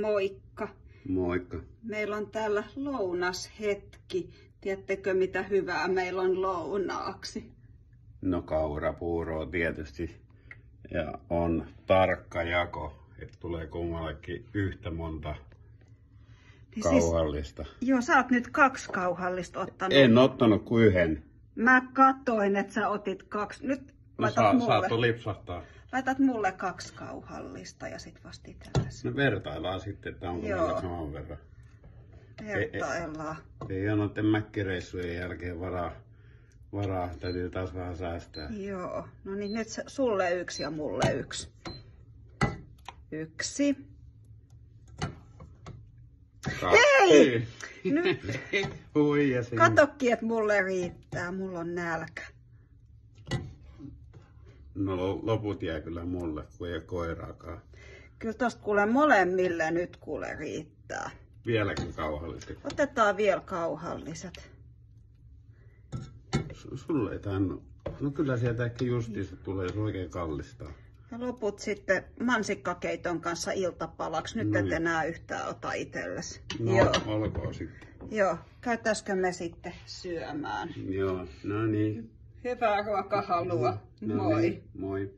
Moikka. Moikka. Meillä on täällä lounashetki. Tiedättekö mitä hyvää meillä on lounaaksi? No kaurapuuroa tietysti. Ja on tarkka jako, että tulee kummallekin yhtä monta kauhallista. Joo, sä oot nyt 2 kauhallista ottanut. En ottanut kuin yhden. Mä katsoin, että sä otit 2. Nyt Saat lipsahtaa. Laitat mulle 2 kauhallista ja sit vasta itsellesi. No vertaillaan sitten, että onko meillä saman verran. Vertaillaan. Ei ole noiden mäkkireissujen jälkeen varaa. Täytyy taas vähän säästää. Joo. No niin, nyt sulle 1 ja mulle 1. 1. Hei! Nyt. Katokki, että mulle riittää. Mulla on nälkä. No loput jää kyllä mulle, kun ei ole koiraakaan. Kyllä tosta kuule molemmille nyt kuule riittää. Vieläkin kauhalliset. Otetaan vielä kauhalliset. Sulle ei tainnut. No kyllä sieltä ehkä justiinsa tulee, se oikein kallistaa. Ja loput sitten mansikkakeiton kanssa iltapalaksi. Nyt et enää yhtään ota itsellesi. No, joo. Olkoon sitten. Joo, käytäisikö me sitten syömään? Joo, no niin. Hyvää ruokahalua. No Moi. niin, moi.